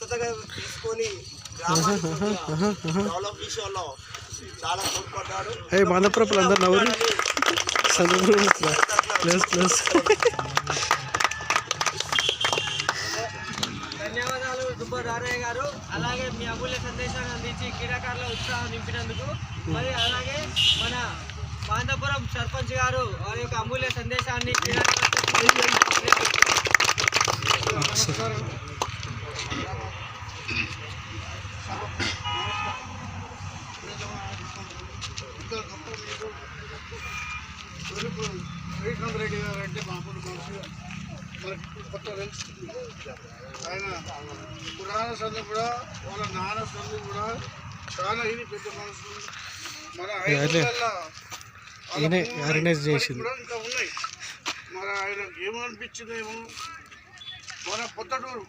బాధ్యతగా తీసుకొని డెవలప్ విషయంలో చాలా తోడ్పడ్డాడు. బాంధప్రపులు అందరు నవ్వురు ధన్యవాదాలు దుబ్బరారయ్య గారు. అలాగే మీ అమూల్య సందేశాన్ని అందించి క్రీడాకారుల ఉత్సాహం నింపినందుకు. మరి అలాగే మన బాంధపురం సర్పంచ్ గారు వారి యొక్క అమూల్య సందేశాన్ని రెడ్డి గారు అంటే మామూలు మనుషులు మనకి కొత్త తెలుస్తుంది. ఆయన పురాణ సంధి కూడా వాళ్ళ నాన్న సంధి కూడా చాలా ఇది పెద్ద మనుషులు. మన కూడా ఇంకా ఉన్నాయి. మన ఆయనకు ఏమనిపించిందేమో మన పొద్దుటూరు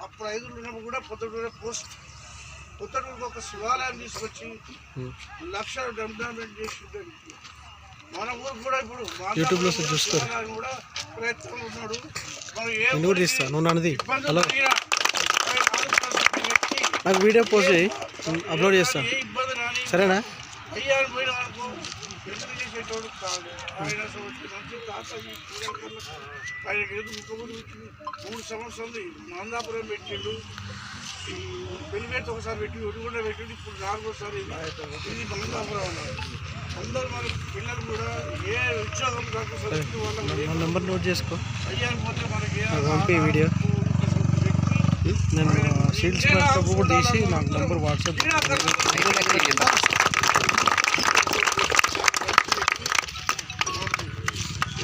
అప్పుడు 5 ఉన్నప్పుడు కూడా పొద్దుటూరే పోస్ట్ పొద్దుటూరుకు ఒక శివాలయం తీసుకొచ్చి లక్షలు డెవలప్మెంట్ చేసి మన ఊరు కూడా ఇప్పుడు యూట్యూబ్లో చూస్తారు కూడా ప్రయత్నం ఉన్నాడు. నాకు వీడియో పోస్ట్ చేయి, అప్లోడ్ చేస్తాను. సరేనా? అయ్యారు పోయిన వరకు ఎందుకు చేసేటోడు కాదు. ఆయన మంచి తాత ఆయనకి ఏదో ముఖ్యమంత్రి 3 సంవత్సరాలు మందాపురం పెట్టిండు. ఈ పెళ్లిపేట ఒకసారి పెట్టి ఒడిగొండ పెట్టిండు. ఇప్పుడు 4వసారి ఇది మందాపురం అన్నారు. అందరూ మన పిల్లలు కూడా ఏ ఉద్యోగం కాకుండా నెంబర్ నోట్ చేసుకో. అయ్యారు పోతే మనకి పంపి వీడియో నేను షీల్డ్స్ కూడా తీసి నాకు నెంబర్ వాట్సాప్.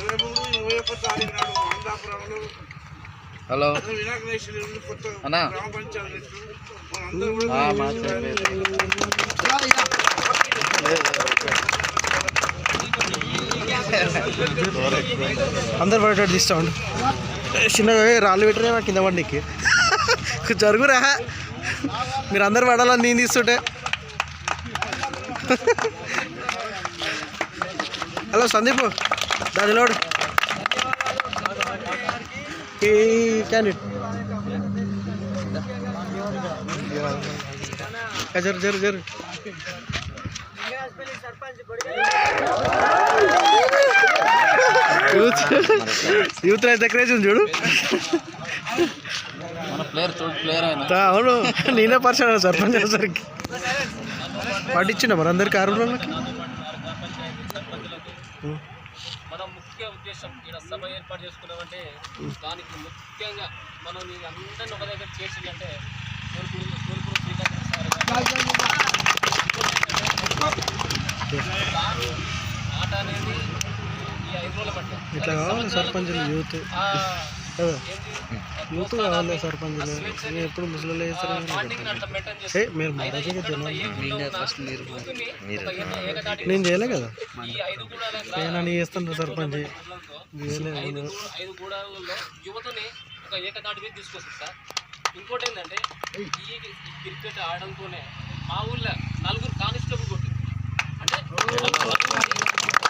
21 తారీఖు నాడు మందాపురంలో హలో వినాయకనేశ్వరి కొత్త అన్నా గ్రామ పంచాయతీ మనందరూ కూడా అందరు పడేటట్టు తీస్తా ఉండు. చిన్నగా రాళ్ళు పెట్టినా నాకు కింద పడికి జరుగురా. మీరు అందరు పడాలని నేను తీస్తుంటే. హలో సందీప్ దానిలోడు క్యాండిడేట్ జరు జరు జరు యూత్ అయితే క్రేజ్ ఉంది చూడు. అవును నేనే పరిచయం సర్పంచ్ అయ్యేసరికి పాటించిన మరి అందరికి 6 రోజులకి. మన ముఖ్య ఉద్దేశం ఇక్కడ సభ ఏర్పాటు చేసుకున్నామంటే దానికి ముఖ్యంగా మనం అందరిని ఒక దగ్గర చేసిందంటే ఆట అనేది ఈ 5 రోజుల బట్టి ఇట్లా కావాలి సర్పంచులు యూత్ యూత్ కావాలి సర్పంచులు. ఎప్పుడు ముసలి మీరు నేను చేయలే కదా. నేను చేస్తాను సర్పంచ్ యువతని ఒక ఏకతాటి మీద తీసుకొస్తుంది సార్. ఇంకోటి ఏంటంటే ఈ క్రికెట్ ఆడడంతోనే మా ఊళ్ళో 4 కానిస్టేబుల్ కొట్టింది. అంటే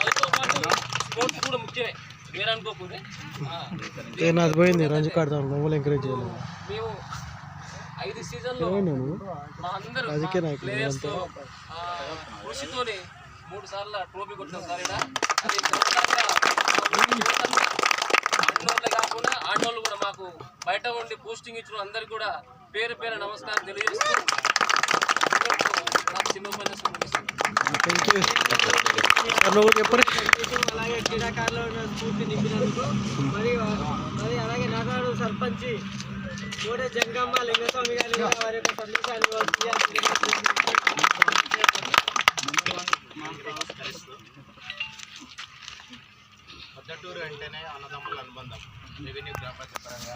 అదితో పాటు స్పోర్ట్స్ కూడా ముఖ్యమే. మీరు అనుకోకుండా నాది పోయింది రంజు కాడతాను. నువ్వు ఎంకరేజ్ చేయాలి. మేము 5 సీజన్లో మా అందరూ ప్లేయర్స్తో కృషితోనే 3 సార్లు ట్రోఫీ కొట్టినాం సార్. ఇక్కడ అది ఆడినోళ్ళే కాకుండా ఆడినోళ్ళు కూడా మాకు బయట ఉండి పోస్టింగ్ ఇచ్చిన అందరికి కూడా పేరు పేరు నమస్కారం తెలియజేస్తూ అలాగే క్రీడాకారులు స్ఫూర్తి నింపినందుకు మరి అలాగే నాగాడు సర్పంచ్ కోడే జంగమ్మ లింగస్వామి గారి వారి యొక్క సందేశాన్ని పొద్దుటూరు అంటేనే అన్నదమ్ముల అనుబంధం. రెవెన్యూ గ్రామ పరంగా